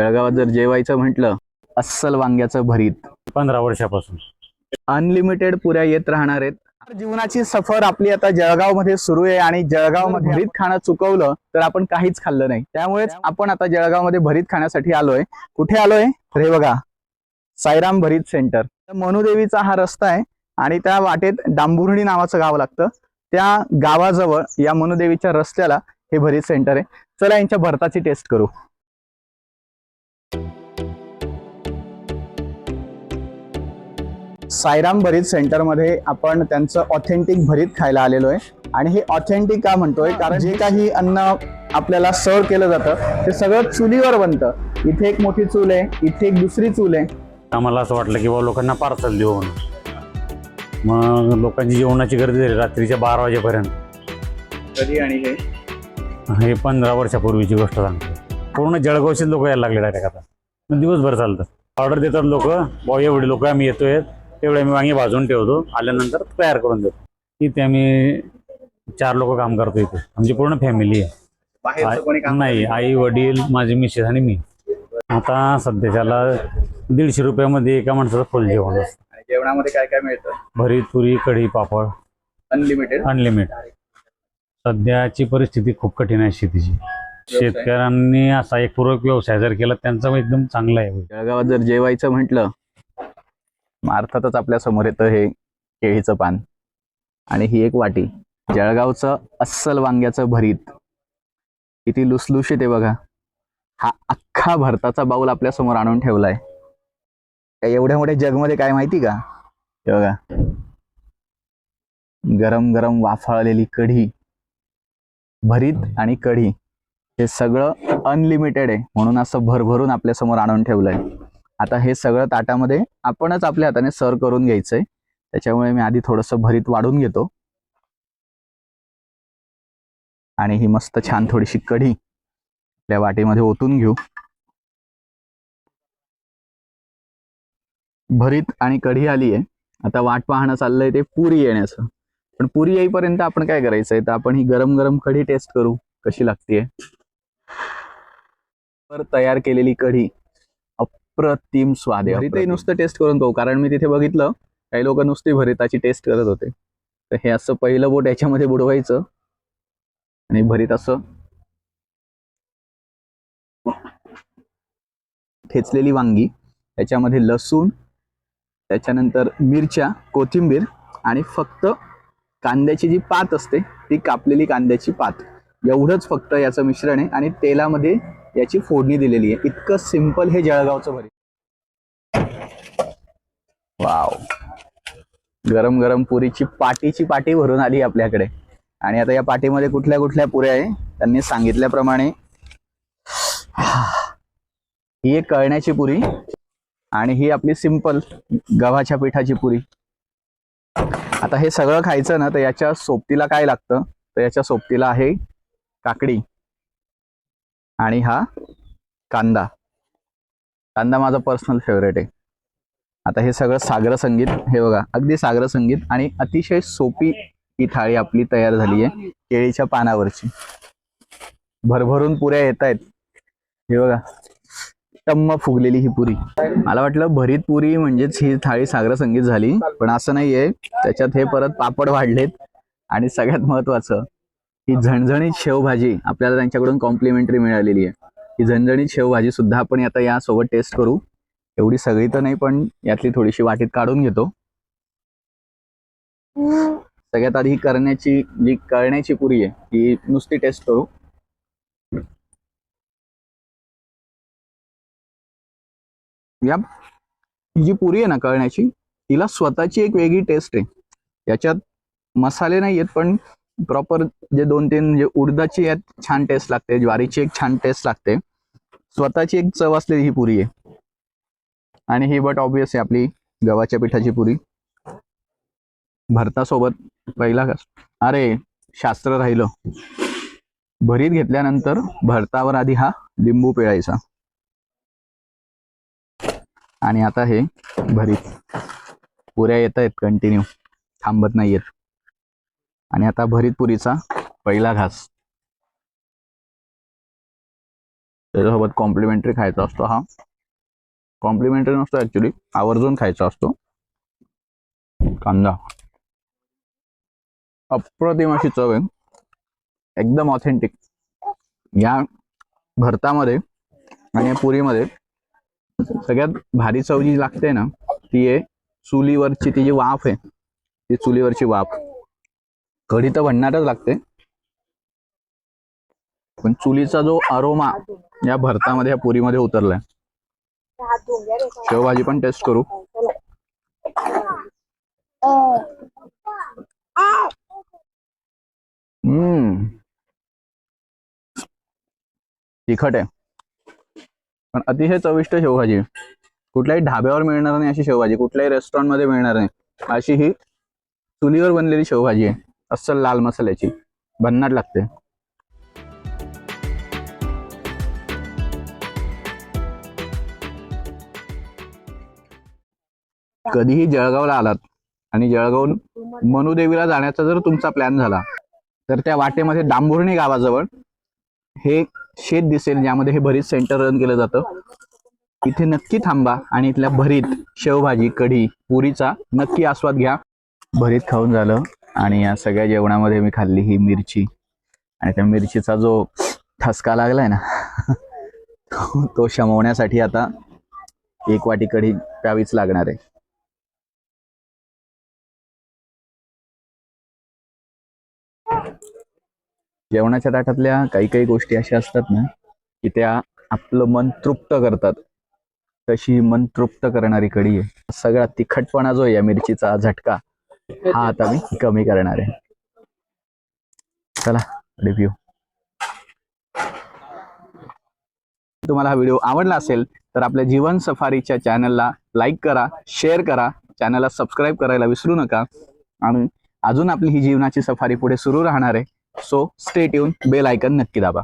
जळगावात जर जेवायचं म्हटलं, अस्सल वांग्याचं भरीत 15 वर्षापासून अनलिमिटेड पुऱ्या येत राहणार आहेत. जीवनाची सफर आपली आता जळगाव मध्ये सुरू आहे आणि जळगाव मध्ये भरीत खाणं चुकवलं तर आपण काहीच खाल्लं नाही. त्यामुळेच आपण आता जळगाव मध्ये भरीत खाण्यासाठी आलोय. कुठे आलोय तर हे बघा, साईराम भरीत सेंटर. मनुदेवीचा हा रस्ता आहे आणि त्या वाटेत डांबुर्णी नावाचं गाव लागतं. त्या गावाजवळ या मनुदेवीच्या रस्त्याला हे भरीत सेंटर आहे. चला यांच्या भरताची टेस्ट करू. साईराम भरीत सेंटरमध्ये आपण त्यांचं ऑथेंटिक भरीत खायला आलेलो आहे. आणि हे ऑथेंटिक का म्हणतोय, कारण जे काही अन्न आपल्याला सर्व केलं जातं ते सगळं चुलीवर बनतं. इथे एक मोठी चूल आहे, इथे एक दुसरी चूल आहे. आम्हाला असं वाटलं की बाबा लोकांना पार्सल देऊ म्हणून. मग लोकांची जेवणाची गर्दी झाली रात्रीच्या 12 वाजेपर्यंत. कधी आणि हे 15 वर्षापूर्वीची गोष्ट सांगतो. पूर्ण जळगावचे लोक यायला लागले डायरेक्ट. आता मग दिवसभर चालतं. ऑर्डर देतात लोक, भाऊ एवढे लोक आम्ही येतोय, तेवढे आम्ही वांगे भाजून ठेवतो, आल्यानंतर तयार करून देतो. इथे आम्ही 4 लोक काम करतो. इथे आमची पूर्ण फॅमिली आहे. नाही, आई वडील, माझी मिसेस आणि मी. आता सध्याच्याला 150 रुपयामध्ये एका माणसाचं फुल जेवण असतं. जेवणामध्ये काय काय मिळतं? भरीत, पुरी, कढी, पापड, अनलिमिटेड. सध्याची परिस्थिती खूप कठीण आहे शेतीची. शेतकऱ्यांनी असा एक पूरक व्यवसाय जर केला त्यांचा एकदम चांगला आहे. जळगावात जर जेवायचं म्हटलं, अर्थातच आपल्या समोर येतं हे केळीचं पान आणि ही एक वाटी. जळगावचं अस्सल वांग्याचं भरीत किती लुसलुशीत आहे बघा. हा अख्खा भरताचा बाऊल आपल्या समोर आणून ठेवलाय. एवढ्या मोठ्या जगमध्ये काय माहिती का, हे बघा, गरम गरम वाफाळलेली कढी, भरीत आणि कढी हे सगळं अनलिमिटेड आहे म्हणून असं भरभरून आपल्या समोर आणून ठेवलंय. आता हे सगळं ताटामध्ये आपणच आपल्या हाताने सर्व करून घ्यायचंय. त्याच्यामुळे मी आधी थोडंसं भरीत वाढून घेतो आणि ही मस्त छान थोडीशी कढी आपल्या वाटीमध्ये ओतून घेऊ. भरीत आणि कढी आली आहे. आता वाट पाहणं चाललंय ते पुरी येण्याचं. पण पुरी येईपर्यंत आपण काय करायचंय, तर आपण ही गरम गरम कढी टेस्ट करू कशी लागतेय. तयार केलेली कढी अप्रतिम स्वाद आहे. भरीतही नुसतं टेस्ट करून पाहू, कारण मी तिथे बघितलं काही लोक नुसती भरीताची टेस्ट करत होते. तर हे असं पहिलं बोट याच्यामध्ये बुडवायचं आणि भरीत असं ठेचलेली वांगी, त्याच्यामध्ये लसूण, त्याच्यानंतर मिरच्या, कोथिंबीर आणि फक्त कांद्याची जी पात असते ती कापलेली कांद्याची पात, एवढंच फक्त याचं मिश्रण आहे आणि तेलामध्ये याची फोडणी दिलेली आहे. इतकं सिंपल हे जळगावचं भरीत. वाव, गरम गरम पुरीची पाटीची पाटी भरून आली आपल्याकडे. आणि आता या पाटीमध्ये कुठल्या कुठल्या पुऱ्या आहे त्यांनी सांगितल्याप्रमाणे. ही एक कळण्याची पुरी आणि ही आपली सिंपल गव्हाच्या पिठाची पुरी. आता हे सगळं खायचं ना, तर याच्या सोबतीला काय लागतं, तर याच्या सोबतीला आहे काकडी आणि हा कांदा. कांदा माझा पर्सनल फेवरेट आहे. आता हे सगळं सागर संगीत, हे बघा अगदी सागर संगीत आणि अतिशय सोपी ही थाळी आपली तयार झाली आहे केळीच्या पानावरची. भरभरून पुऱ्या येत आहेत. हे बघा, टम्म फुगलेली ही पुरी. मला वाटलं भरीत पुरी म्हणजेच ही थाळी सागर संगीत झाली, पण असं नाहीये. त्याच्यात हे परत पापड वाढलेत आणि सगळ्यात महत्वाचं ही झणझणीत शेवभाजी आपल्याला त्यांच्याकडून कॉम्प्लिमेंटरी मिळालेली आहे. ही झणझणीत शेवभाजी सुद्धा आपण आता यासोबत टेस्ट करू. एवढी सगळी तर नाही, पण यातली थोडीशी वाटीत काढून घेतो. सगळ्यात आधी करण्याची जी कळण्याची पुरी आहे ती नुसती टेस्ट करू. या जी पुरी आहे ना कळण्याची, तिला स्वतःची एक वेगळी टेस्ट आहे. याच्यात मसाले नाही आहेत, पण प्रॉपर जे 2-3 म्हणजे उडदाची यात छान टेस्ट लागते, ज्वारीची एक छान टेस्ट लागते, स्वतःची एक चव असलेली ही पुरी आहे. आणि ही बट ऑब्वियस आहे आपली गव्हाच्या पिठाची पुरी. भरतासोबत पहिला अरे शास्त्र राहिलं, भरीत घेतल्यानंतर भरतावर आधी हा लिंबू पिळायचा आणि आता हे भरीत. पुऱ्या येत आहेत कंटिन्यू, थांबत नाहीयेत. आणि आता भरीत पुरीचा पहिला घास. त्याच्यासोबत कॉम्प्लिमेंटरी खायचा असतो हा. कॉम्प्लिमेंटरी नसतो ऍक्च्युली, आवर्जून खायचा असतो. कांदा अप्रतिम अशी चव आहे, एकदम ऑथेंटिक. या भरतामध्ये आणि या पुरीमध्ये सगळ्यात भारी चव जी लागते ना, ती आहे चुलीवरची ती जी वाफ आहे, ती चुलीवरची वाफ. कढी तर भन्नाटच लागते, पण चुलीचा जो अरोमा या भरतामध्ये या पुरीमध्ये उतरलाय. शेवभाजी पण टेस्ट करू. तिखट आहे पण अतिशय चविष्ट शेवभाजी आहे. कुठल्याही ढाब्यावर मिळणार नाही अशी शेवभाजी, कुठल्याही रेस्टॉरंट मध्ये मिळणार नाही अशी ही चुलीवर बनलेली शेवभाजी आहे. अस्सल लाल मसाल्याची, भन्नाट लागते. कधीही जळगावला आलात आणि जळगावून मनुदेवीला जाण्याचा जर तुमचा प्लॅन झाला, तर त्या वाटेमध्ये दांभुर्णी गावाजवळ हे शेत दिसेल, ज्यामध्ये हे भरीत सेंटर रन केलं जातं. इथे नक्की थांबा आणि इथल्या भरीत, शेवभाजी, कढी, पुरीचा नक्की आस्वाद घ्या. भरीत खाऊन झालं आणि या सगळ्या जेवणामध्ये मी खाल्ली ही मिरची, आणि त्या मिरचीचा जो ठसका लागलाय ना तो शमवण्यासाठी आता 1 वाटी कढी प्यावीच लागणार आहे. जेवणाच्या ताटातल्या काही काही गोष्टी अशा असतात ना की त्या आपलं मन तृप्त करतात. तशी मन तृप्त करणारी कढी आहे. सगळा तिखटपणा जो आहे या मिरचीचा झटका, हा आता मी कमी करणार आहे. चला रिव्ह्यू. तुम्हाला हा व्हिडिओ आवडला असेल तर आपल्या जीवन सफारीच्या चॅनलला लाईक करा, शेअर करा, चॅनलला सबस्क्राईब करायला विसरू नका. आणि अजून आपली ही जीवनाची सफारी पुढे सुरू राहणार आहे. So stay tune, bell icon नक्की दाबा.